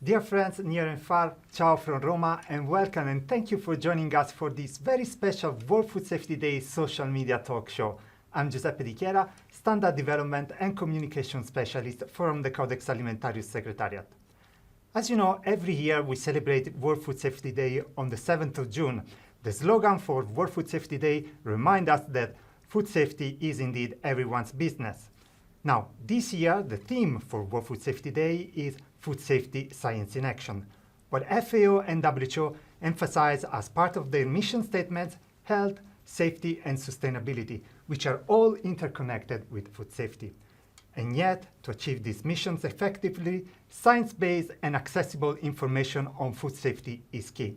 Dear friends near and far, ciao from Roma and welcome and thank you for joining us for this very special World Food Safety Day social media talk show. I'm Giuseppe Di Chiera, Standard Development and Communication Specialist from the Codex Alimentarius Secretariat. As you know, every year we celebrate World Food Safety Day on the 7th of June. The slogan for World Food Safety Day reminds us that food safety is indeed everyone's business. Now, this year, the theme for World Food Safety Day is Food Safety Science in Action. What FAO and WHO emphasize as part of their mission statements, health, safety, and sustainability, which are all interconnected with food safety. And yet, to achieve these missions effectively, science-based and accessible information on food safety is key.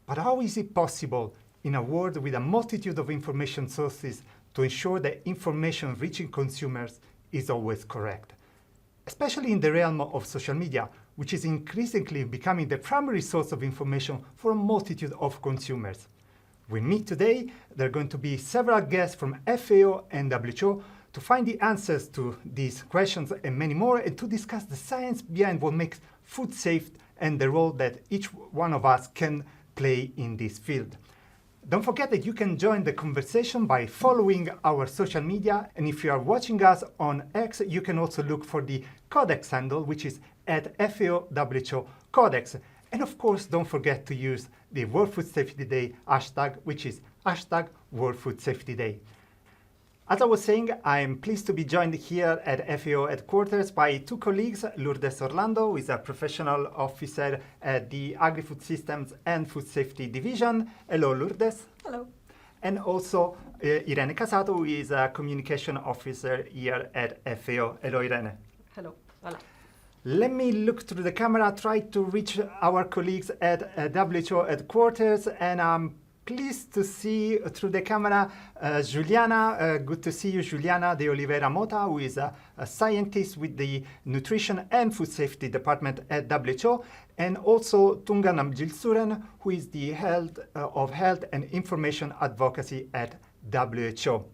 But how is it possible in a world with a multitude of information sources to ensure that information reaching consumers is always correct? Especially in the realm of social media, which is increasingly becoming the primary source of information for a multitude of consumers. With me today, there are going to be several guests from FAO and WHO to find the answers to these questions and many more, and to discuss the science behind what makes food safe and the role that each one of us can play in this field. Don't forget that you can join the conversation by following our social media, and if you are watching us on X, you can also look for the Codex handle, which is at FAO Codex. And of course, don't forget to use the World Food Safety Day hashtag, which is hashtag World Food Safety Day. As I was saying, I am pleased to be joined here at FAO headquarters by two colleagues, Lourdes Orlando, who is a professional officer at the Agri-Food Systems and Food Safety Division. Hello, Lourdes. Hello. And also Irene Casato, who is a communication officer here at FAO. Hello, Irene. Hello. Hola. Let me look through the camera, try to reach our colleagues at WHO headquarters, and I'm pleased to see through the camera Juliana. Good to see you, Juliana de Oliveira Mota, who is a scientist with the Nutrition and Food Safety Department at WHO, and also Tunga Namjilsuren, who is the Head of Health and Information Advocacy at WHO.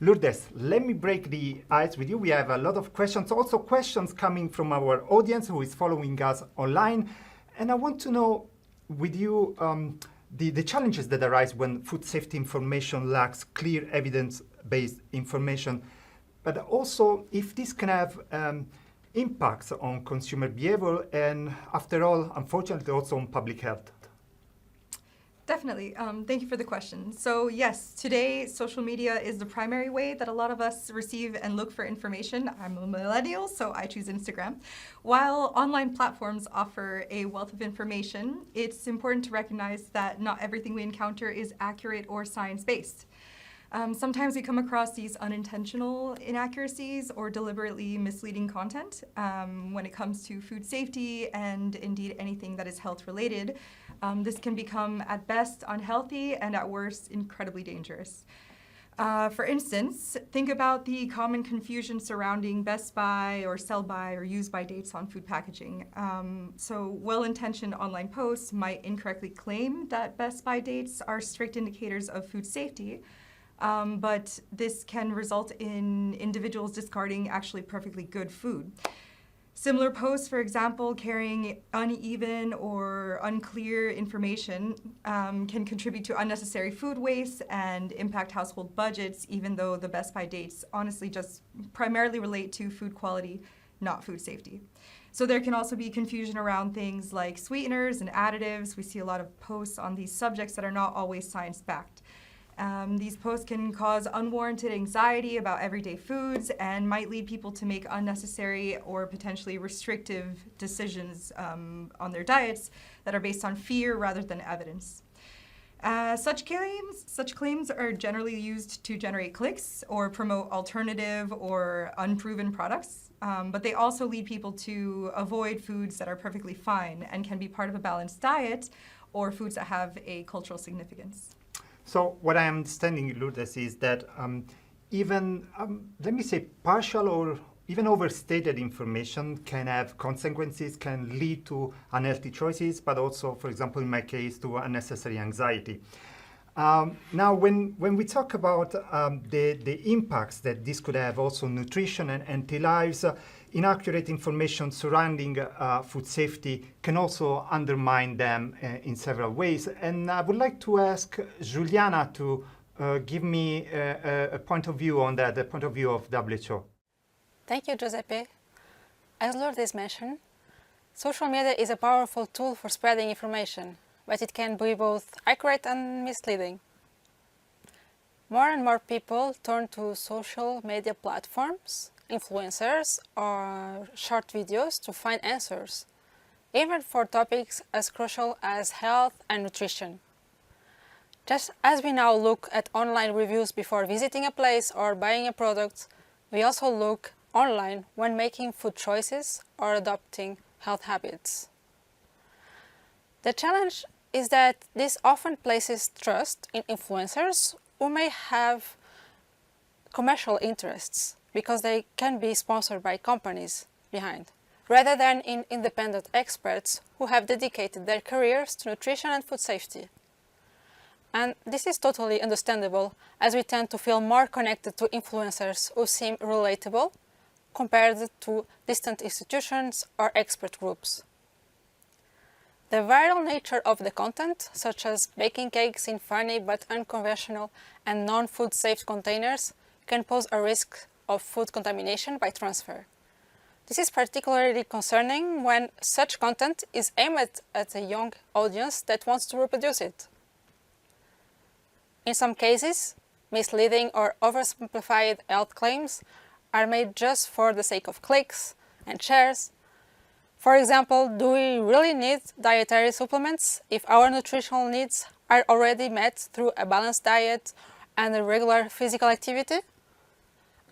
Lourdes, let me break the ice with you. We have a lot of questions, also questions coming from our audience who is following us online. And I want to know with you the challenges that arise when food safety information lacks clear evidence-based information, but also if this can have impacts on consumer behavior and, after all, unfortunately, also on public health. Definitely. Thank you for the question. So yes, today social media is the primary way that a lot of us receive and look for information. I'm a millennial, so I choose Instagram. While online platforms offer a wealth of information, it's important to recognize that not everything we encounter is accurate or science-based. Sometimes we come across these unintentional inaccuracies or deliberately misleading content when it comes to food safety and indeed anything that is health-related. This can become, at best, unhealthy and at worst, incredibly dangerous. For instance, think about the common confusion surrounding best by or sell by or use by dates on food packaging. So well-intentioned online posts might incorrectly claim that best by dates are strict indicators of food safety, but this can result in individuals discarding actually perfectly good food. Similar posts, for example, carrying uneven or unclear information can contribute to unnecessary food waste and impact household budgets, even though the best by dates honestly just primarily relate to food quality, not food safety. So there can also be confusion around things like sweeteners and additives. We see a lot of posts on these subjects that are not always science-backed. These posts can cause unwarranted anxiety about everyday foods and might lead people to make unnecessary or potentially restrictive decisions on their diets that are based on fear rather than evidence. Such claims are generally used to generate clicks or promote alternative or unproven products, but they also lead people to avoid foods that are perfectly fine and can be part of a balanced diet or foods that have a cultural significance. So what I am understanding, Lourdes, is that even, let me say, partial or even overstated information can have consequences, can lead to unhealthy choices, but also, for example, in my case, to unnecessary anxiety. Now, when we talk about the impacts that this could have also on nutrition and healthy lives, inaccurate information surrounding food safety can also undermine them in several ways. And I would like to ask Juliana to give me a point of view on that, the point of view of WHO. Thank you, Giuseppe. As Lourdes mentioned, social media is a powerful tool for spreading information, but it can be both accurate and misleading. More and more people turn to social media platforms, influencers, or short videos to find answers, even for topics as crucial as health and nutrition. Just as we now look at online reviews before visiting a place or buying a product, we also look online when making food choices or adopting health habits. The challenge is that this often places trust in influencers who may have commercial interests because they can be sponsored by companies behind, rather than in independent experts who have dedicated their careers to nutrition and food safety. And this is totally understandable, as we tend to feel more connected to influencers who seem relatable compared to distant institutions or expert groups. The viral nature of the content, such as baking cakes in funny but unconventional and non-food safe containers, can pose a risk of food contamination by transfer. This is particularly concerning when such content is aimed at a young audience that wants to reproduce it. In some cases, misleading or oversimplified health claims are made just for the sake of clicks and shares. For example, do we really need dietary supplements if our nutritional needs are already met through a balanced diet and a regular physical activity?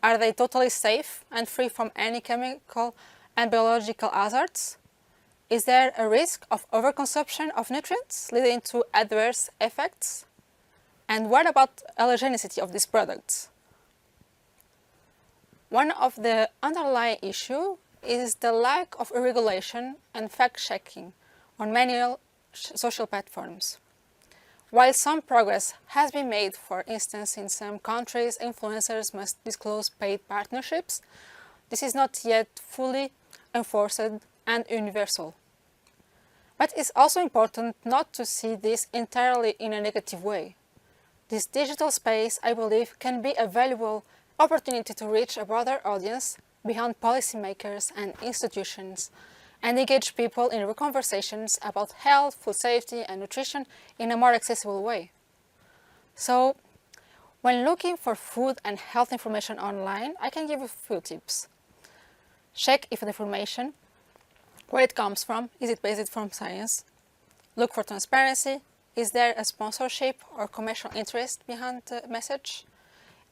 Are they totally safe and free from any chemical and biological hazards? Is there a risk of overconsumption of nutrients leading to adverse effects? And what about allergenicity of these products? One of the underlying issues is the lack of regulation and fact-checking on many social platforms. While some progress has been made, for instance, in some countries, influencers must disclose paid partnerships, this is not yet fully enforced and universal. But it's also important not to see this entirely in a negative way. This digital space, I believe, can be a valuable opportunity to reach a broader audience beyond policymakers and institutions and engage people in conversations about health, food safety, and nutrition in a more accessible way. So, when looking for food and health information online, I can give you a few tips. Check if the information, where it comes from, is it based from science? Look for transparency. Is there a sponsorship or commercial interest behind the message?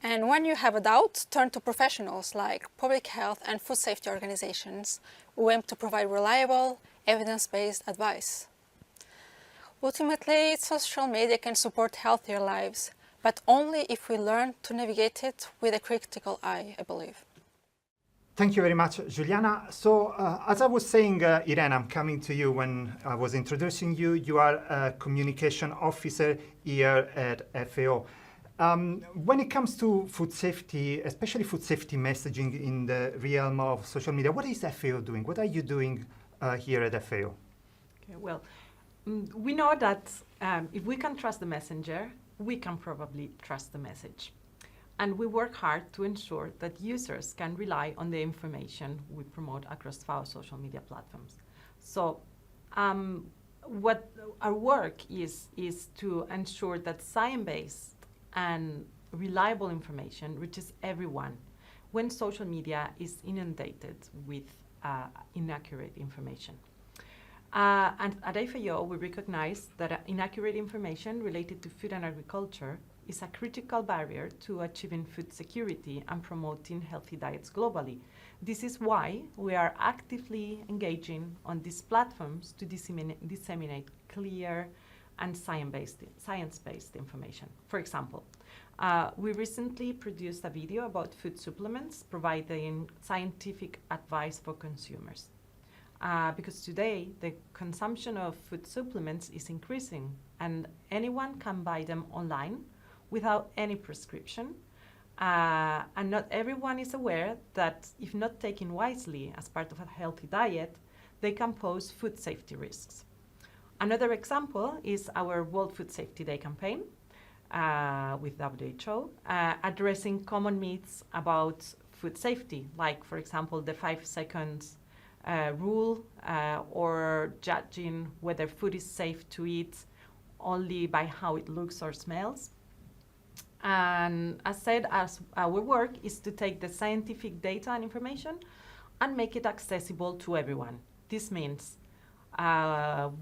And when you have a doubt, turn to professionals like public health and food safety organizations who aim to provide reliable, evidence-based advice. Ultimately, social media can support healthier lives, but only if we learn to navigate it with a critical eye, I believe. Thank you very much, Juliana. So, as I was saying, Irene, I'm coming to you when I was introducing you. You are a communication officer here at FAO. When it comes to food safety, especially food safety messaging in the realm of social media, what is FAO doing? What are you doing here at FAO? Okay, well, we know that if we can trust the messenger, we can probably trust the message. And we work hard to ensure that users can rely on the information we promote across our social media platforms. So what our work is to ensure that science-based and reliable information reaches everyone when social media is inundated with inaccurate information. And at FAO, we recognize that inaccurate information related to food and agriculture is a critical barrier to achieving food security and promoting healthy diets globally. This is why we are actively engaging on these platforms to disseminate clear and science-based information. For example, we recently produced a video about food supplements providing scientific advice for consumers. Because today the consumption of food supplements is increasing and anyone can buy them online without any prescription And not everyone is aware that if not taken wisely as part of a healthy diet, they can pose food safety risks. Another example is our World Food Safety Day campaign with WHO, addressing common myths about food safety, like, for example, the 5 seconds rule, or judging whether food is safe to eat only by how it looks or smells. And as said, as our work is to take the scientific data and information and make it accessible to everyone. This means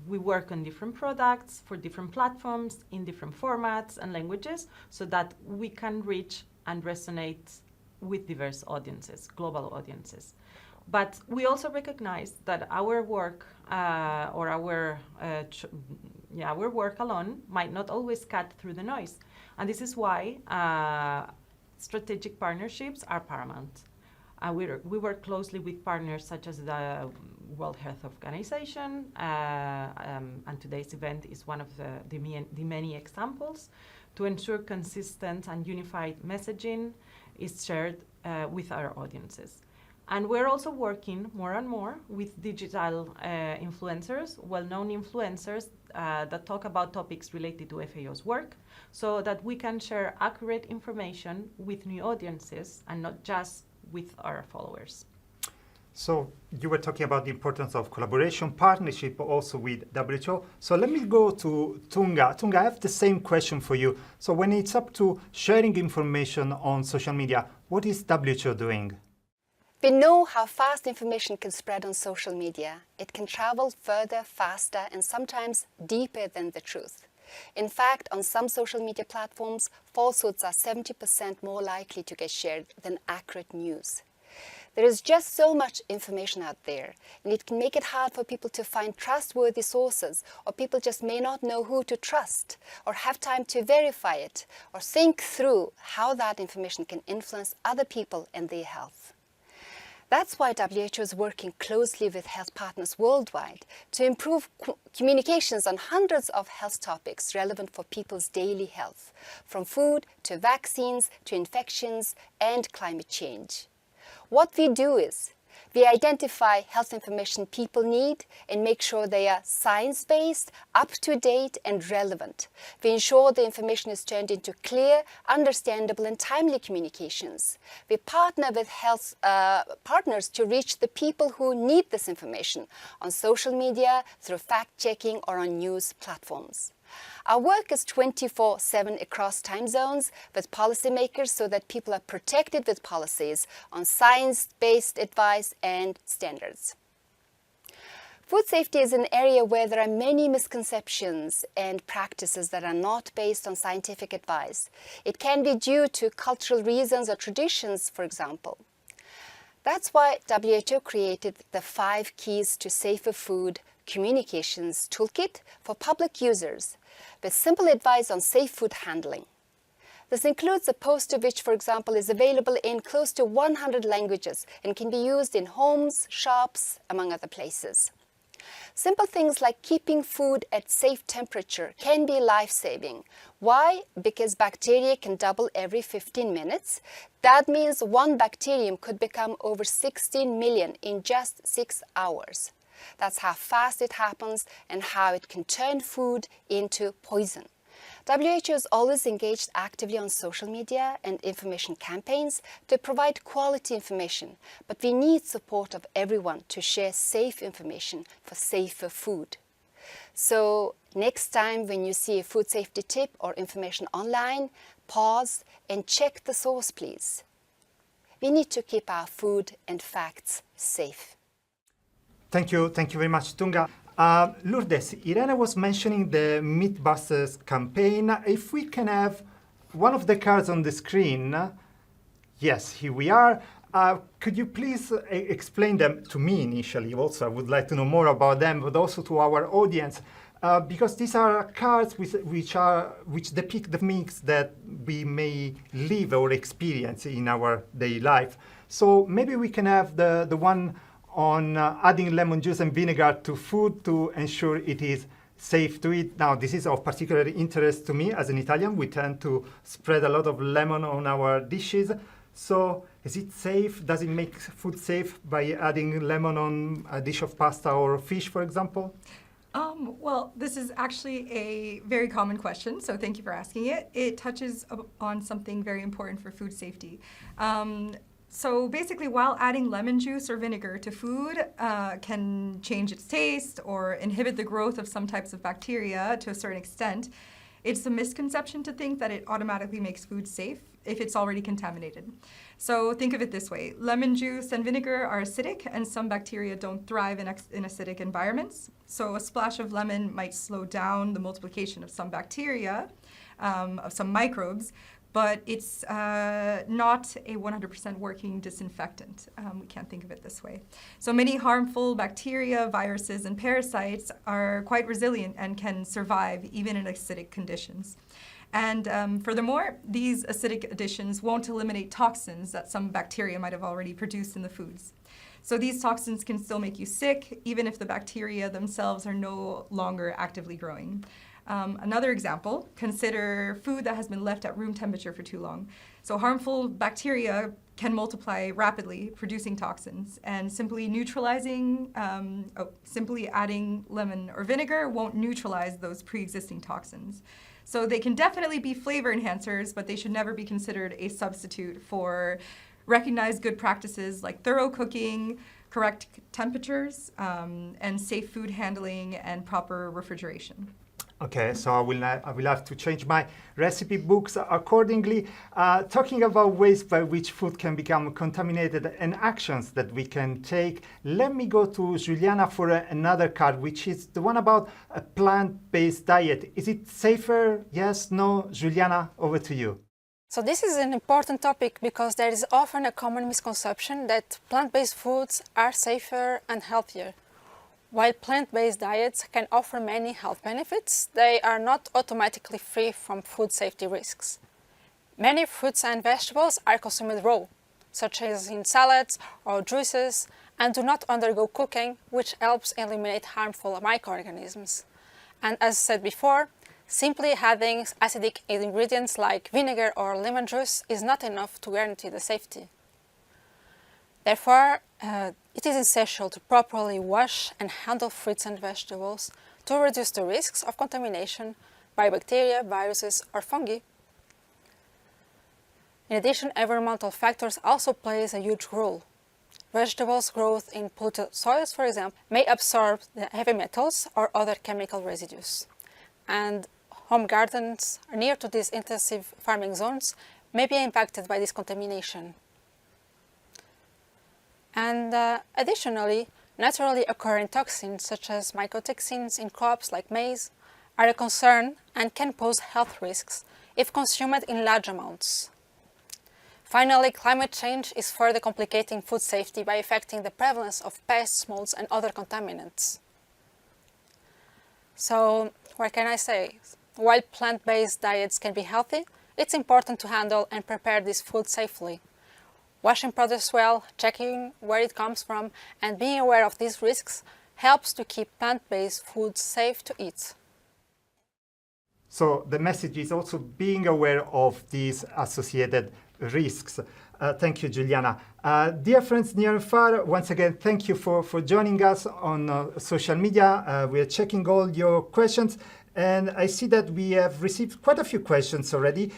we work on different products for different platforms in different formats and languages so that we can reach and resonate with diverse audiences, global audiences. But we also recognize that our work or our work alone might not always cut through the noise. And this is why strategic partnerships are paramount. We work closely with partners such as the World Health Organization, and today's event is one of the many examples, to ensure consistent and unified messaging is shared with our audiences. And we're also working more and more with digital influencers, well-known influencers that talk about topics related to FAO's work, so that we can share accurate information with new audiences and not just with our followers. So you were talking about the importance of collaboration, partnership also with WHO. So let me go to Tunga. Tunga, I have the same question for you. So when it's up to sharing information on social media, what is WHO doing? We know how fast information can spread on social media. It can travel further, faster, and sometimes deeper than the truth. In fact, on some social media platforms, falsehoods are 70% more likely to get shared than accurate news. There is just so much information out there, and it can make it hard for people to find trustworthy sources, or people just may not know who to trust, or have time to verify it, or think through how that information can influence other people and their health. That's why WHO is working closely with health partners worldwide to improve communications on hundreds of health topics relevant for people's daily health, from food to vaccines to infections and climate change. What we do is we identify health information people need and make sure they are science-based, up-to-date and relevant. We ensure the information is turned into clear, understandable and timely communications. We partner with health partners to reach the people who need this information on social media, through fact-checking or on news platforms. Our work is 24/7 across time zones with policymakers so that people are protected with policies on science-based advice and standards. Food safety is an area where there are many misconceptions and practices that are not based on scientific advice. It can be due to cultural reasons or traditions, for example. That's why WHO created the 5 Keys to Safer Food Communications Toolkit for public users, with simple advice on safe food handling. This includes a poster which, for example, is available in close to 100 languages and can be used in homes, shops, among other places. Simple things like keeping food at safe temperature can be life-saving. Why? Because bacteria can double every 15 minutes. That means one bacterium could become over 16 million in just 6 hours. That's how fast it happens and how it can turn food into poison. WHO is always engaged actively on social media and information campaigns to provide quality information, but we need support of everyone to share safe information for safer food. So next time when you see a food safety tip or information online, pause and check the source, please. We need to keep our food and facts safe. Thank you very much, Tunga. Lourdes, Irene was mentioning the Mythbusters campaign. If we can have one of the cards on the screen. Yes, here we are. Could you please explain them to me initially? Also, I would like to know more about them, but also to our audience, because these are cards which depict the myths that we may live or experience in our daily life. So maybe we can have the one on adding lemon juice and vinegar to food to ensure it is safe to eat. Now, this is of particular interest to me as an Italian. We tend to spread a lot of lemon on our dishes. So is it safe? Does it make food safe by adding lemon on a dish of pasta or fish, for example? Well, this is actually a very common question, so thank you for asking it. It touches on something very important for food safety. So basically, while adding lemon juice or vinegar to food can change its taste or inhibit the growth of some types of bacteria to a certain extent, it's a misconception to think that it automatically makes food safe if it's already contaminated. So think of it this way. Lemon juice and vinegar are acidic, and some bacteria don't thrive in acidic environments. So a splash of lemon might slow down the multiplication of some bacteria, of some microbes, but it's not a 100% working disinfectant. We can't think of it this way. So many harmful bacteria, viruses, and parasites are quite resilient and can survive even in acidic conditions. And furthermore, these acidic additions won't eliminate toxins that some bacteria might have already produced in the foods. So these toxins can still make you sick, even if the bacteria themselves are no longer actively growing. Another example, consider food that has been left at room temperature for too long. So harmful bacteria can multiply rapidly, producing toxins, and simply adding lemon or vinegar won't neutralize those pre-existing toxins. So they can definitely be flavor enhancers, but they should never be considered a substitute for recognized good practices like thorough cooking, correct temperatures, and safe food handling and proper refrigeration. Okay, so I will have to change my recipe books accordingly. Talking about ways by which food can become contaminated and actions that we can take, let me go to Juliana for another card, which is the one about a plant-based diet. Is it safer? Yes, no? Juliana, over to you. So this is an important topic because there is often a common misconception that plant-based foods are safer and healthier. While plant-based diets can offer many health benefits, they are not automatically free from food safety risks. Many fruits and vegetables are consumed raw, such as in salads or juices, and do not undergo cooking, which helps eliminate harmful microorganisms. And as said before, simply adding acidic ingredients like vinegar or lemon juice is not enough to guarantee the safety. Therefore, it is essential to properly wash and handle fruits and vegetables to reduce the risks of contamination by bacteria, viruses, or fungi. In addition, environmental factors also play a huge role. Vegetables growth in polluted soils, for example, may absorb the heavy metals or other chemical residues. And home gardens near to these intensive farming zones may be impacted by this contamination. And additionally, naturally occurring toxins such as mycotoxins in crops like maize are a concern and can pose health risks if consumed in large amounts. Finally, climate change is further complicating food safety by affecting the prevalence of pests, molds, and other contaminants. So, what can I say? While plant-based diets can be healthy, it's important to handle and prepare this food safely. Washing produce well, checking where it comes from, and being aware of these risks helps to keep plant-based foods safe to eat. So the message is also being aware of these associated risks. Thank you, Juliana. Dear friends near and far, once again, thank you for joining us on social media. We are checking all your questions. And I see that we have received quite a few questions already.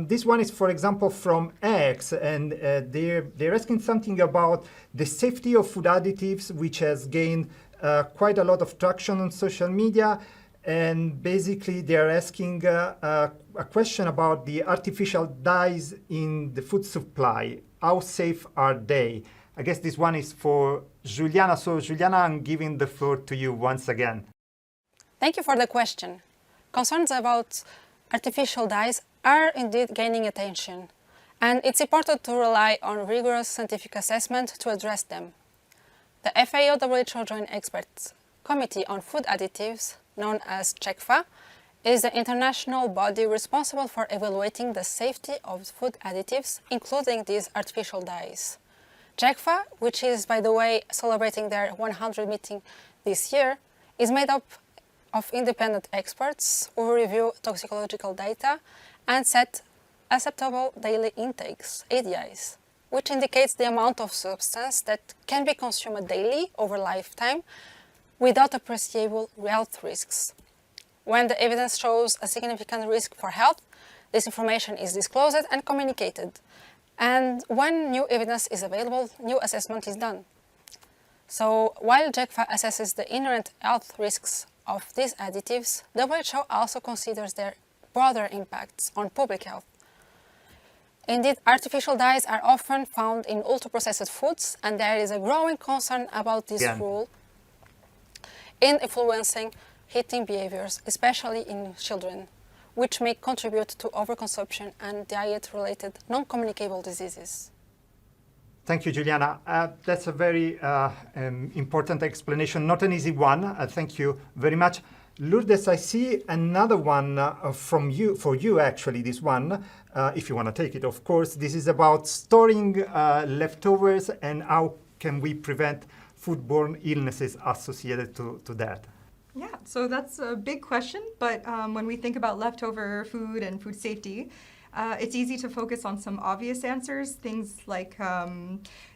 This one is, for example, from X, and they're asking something about the safety of food additives, which has gained quite a lot of traction on social media. And basically, they're asking a question about the artificial dyes in the food supply. How safe are they? I guess this one is for Juliana. So, Juliana, I'm giving the floor to you once again. Thank you for the question. Concerns about artificial dyes are indeed gaining attention, and it's important to rely on rigorous scientific assessment to address them. The FAO-WHO Joint Experts Committee on Food Additives, known as JECFA, is the international body responsible for evaluating the safety of food additives, including these artificial dyes. JECFA, which is, by the way, celebrating their 100th meeting this year, is made up of independent experts who review toxicological data and set acceptable daily intakes, ADIs, which indicates the amount of substance that can be consumed daily over lifetime without appreciable health risks. When the evidence shows a significant risk for health, this information is disclosed and communicated. And when new evidence is available, new assessment is done. So while JECFA assesses the inherent health risks of these additives, WHO also considers their broader impacts on public health. Indeed, artificial dyes are often found in ultra-processed foods, and there is a growing concern about this role in influencing eating behaviors, especially in children, which may contribute to overconsumption and diet-related non-communicable diseases. Thank you, Juliana. That's a very important explanation, not an easy one. Thank you very much. Lourdes, I see another one from you, for you actually, this one, if you want to take it, of course. This is about storing leftovers and how can we prevent foodborne illnesses associated to that. Yeah, so that's a big question, but when we think about leftover food and food safety, it's easy to focus on some obvious answers, things like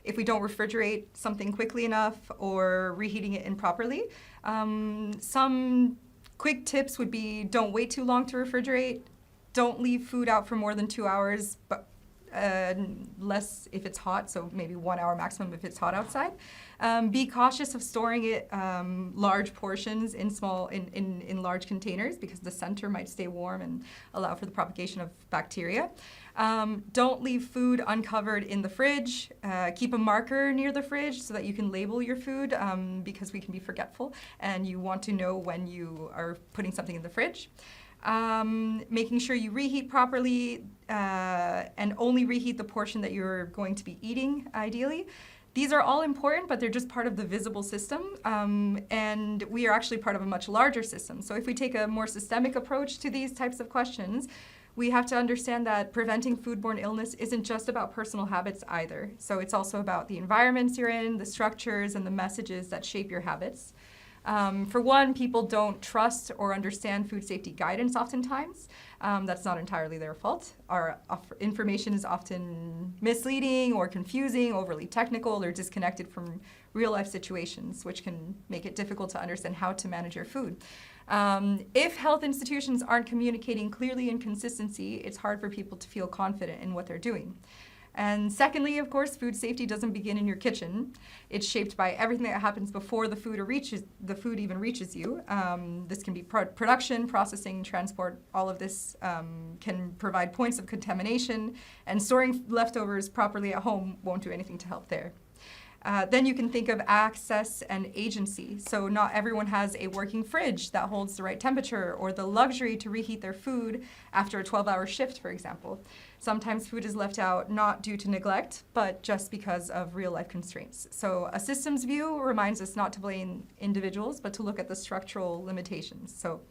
if we don't refrigerate something quickly enough or reheating it improperly. Some quick tips would be don't wait too long to refrigerate, don't leave food out for more than 2 hours, but less if it's hot, so maybe 1 hour maximum if it's hot outside. Be cautious of storing it large portions in large containers because the center might stay warm and allow for the propagation of bacteria. Don't leave food uncovered in the fridge. Keep a marker near the fridge so that you can label your food because we can be forgetful and you want to know when you are putting something in the fridge. Making sure you reheat properly and only reheat the portion that you're going to be eating, ideally. These are all important, but they're just part of the visible system, and we are actually part of a much larger system. So if we take a more systemic approach to these types of questions, we have to understand that preventing foodborne illness isn't just about personal habits either. So it's also about the environments you're in, the structures, and the messages that shape your habits. For one, people don't trust or understand food safety guidance oftentimes. That's not entirely their fault. Our information is often misleading or confusing, overly technical, or disconnected from real-life situations, which can make it difficult to understand how to manage your food. If health institutions aren't communicating clearly and consistency, it's hard for people to feel confident in what they're doing. And secondly, of course, food safety doesn't begin in your kitchen. It's shaped by everything that happens before the food even reaches you. This can be production, processing, transport. All of this can provide points of contamination, and storing leftovers properly at home won't do anything to help there. Then you can think of access and agency. So not everyone has a working fridge that holds the right temperature or the luxury to reheat their food after a 12-hour shift, for example. Sometimes food is left out not due to neglect, but just because of real-life constraints. So a systems view reminds us not to blame individuals, but to look at the structural limitations. So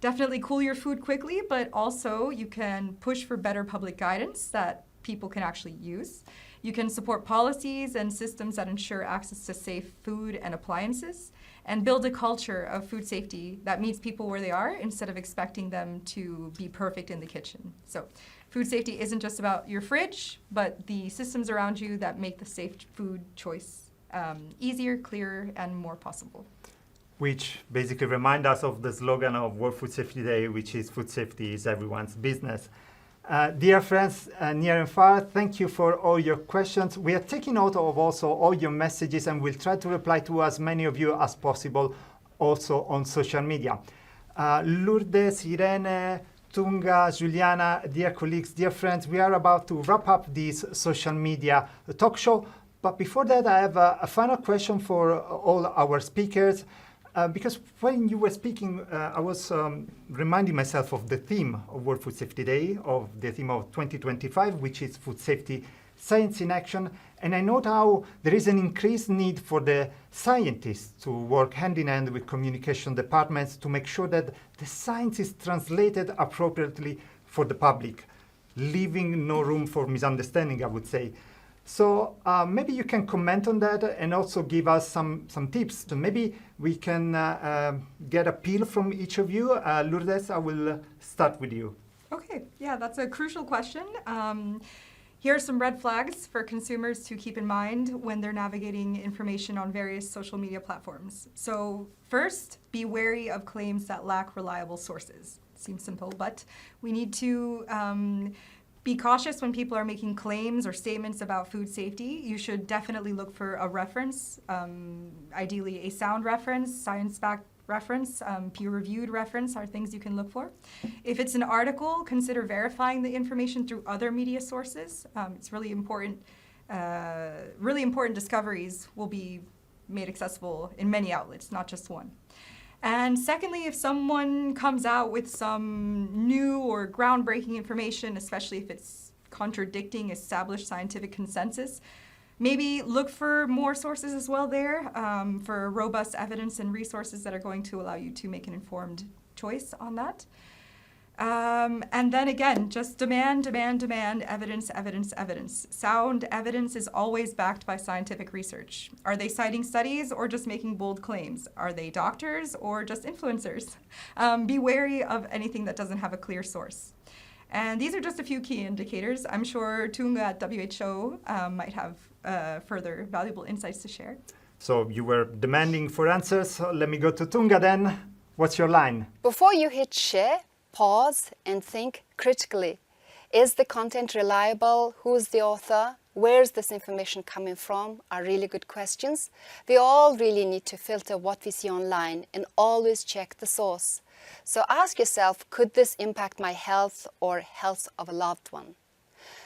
definitely cool your food quickly, but also you can push for better public guidance that people can actually use. You can support policies and systems that ensure access to safe food and appliances, and build a culture of food safety that meets people where they are instead of expecting them to be perfect in the kitchen. So food safety isn't just about your fridge, but the systems around you that make the safe food choice easier, clearer, and more possible. Which basically remind us of the slogan of World Food Safety Day, which is food safety is everyone's business. Dear friends, near and far, thank you for all your questions. We are taking note of also all your messages and we'll try to reply to as many of you as possible also on social media. Lourdes, Irene, Tunga, Juliana, dear colleagues, dear friends, we are about to wrap up this social media talk show. But before that, I have a final question for all our speakers. Because when you were speaking, I was reminding myself of the theme of World Food Safety Day, of the theme of 2025, which is food safety, science in action. And I note how there is an increased need for the scientists to work hand in hand with communication departments to make sure that the science is translated appropriately for the public, leaving no room for misunderstanding, I would say. So maybe you can comment on that and also give us some tips. So maybe we can get a peel from each of you. Lourdes, I will start with you. Okay, yeah, that's a crucial question. Here are some red flags for consumers to keep in mind when they're navigating information on various social media platforms. So first, be wary of claims that lack reliable sources. Seems simple, but we need to be cautious when people are making claims or statements about food safety. You should definitely look for a reference, ideally a sound reference, science-backed reference, peer-reviewed reference are things you can look for. If it's an article, consider verifying the information through other media sources. It's really important. Really important discoveries will be made accessible in many outlets, not just one. And secondly, if someone comes out with some new or groundbreaking information, especially if it's contradicting established scientific consensus, maybe look for more sources as well there for robust evidence and resources that are going to allow you to make an informed choice on that. And then again, just demand evidence, evidence, evidence. Sound evidence is always backed by scientific research. Are they citing studies or just making bold claims? Are they doctors or just influencers? Be wary of anything that doesn't have a clear source. And these are just a few key indicators. I'm sure Tunga at WHO might have further valuable insights to share. So you were demanding for answers. So let me go to Tunga then. What's your line? Before you hit share, pause and think critically. Is the content reliable? Who's the author? Where's this information coming from? Are really good questions. We all really need to filter what we see online and always check the source. So ask yourself, could this impact my health or health of a loved one?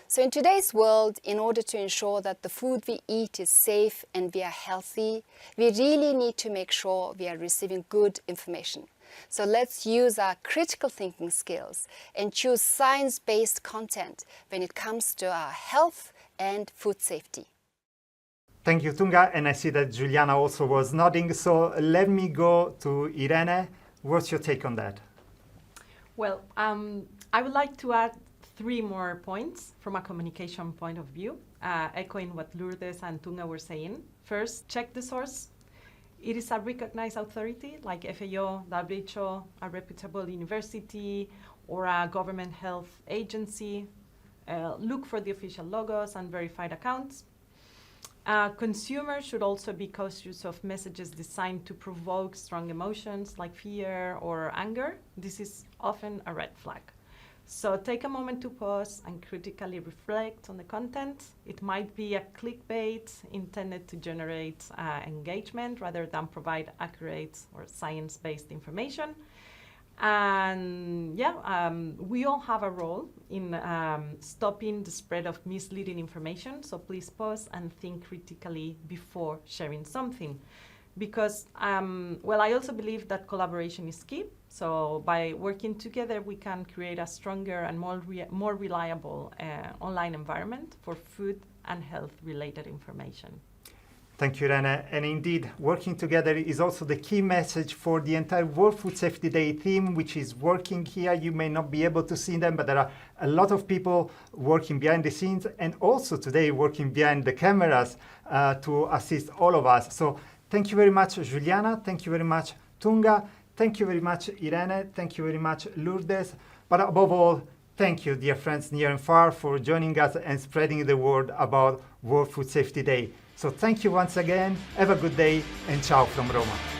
So in today's world, in order to ensure that the food we eat is safe and we are healthy, we really need to make sure we are receiving good information. So let's use our critical thinking skills and choose science-based content when it comes to our health and food safety. Thank you, Tunga. And I see that Juliana also was nodding. So let me go to Irene. What's your take on that? Well, I would like to add 3 more points from a communication point of view, echoing what Lourdes and Tunga were saying. First, check the source. It is a recognized authority like FAO, WHO, a reputable university, or a government health agency. Look for the official logos and verified accounts. Consumers should also be cautious of messages designed to provoke strong emotions like fear or anger. This is often a red flag. So take a moment to pause and critically reflect on the content. It might be a clickbait intended to generate engagement rather than provide accurate or science-based information. And we all have a role in stopping the spread of misleading information. So please pause and think critically before sharing something. Because, I also believe that collaboration is key. So by working together, we can create a stronger and more reliable online environment for food and health-related information. Thank you, Irene. And indeed, working together is also the key message for the entire World Food Safety Day theme, which is working here. You may not be able to see them, but there are a lot of people working behind the scenes and also today working behind the cameras to assist all of us. So thank you very much, Juliana. Thank you very much, Tunga. Thank you very much, Irene. Thank you very much, Lourdes. But above all, thank you, dear friends near and far, for joining us and spreading the word about World Food Safety Day. So thank you once again. Have a good day and ciao from Roma.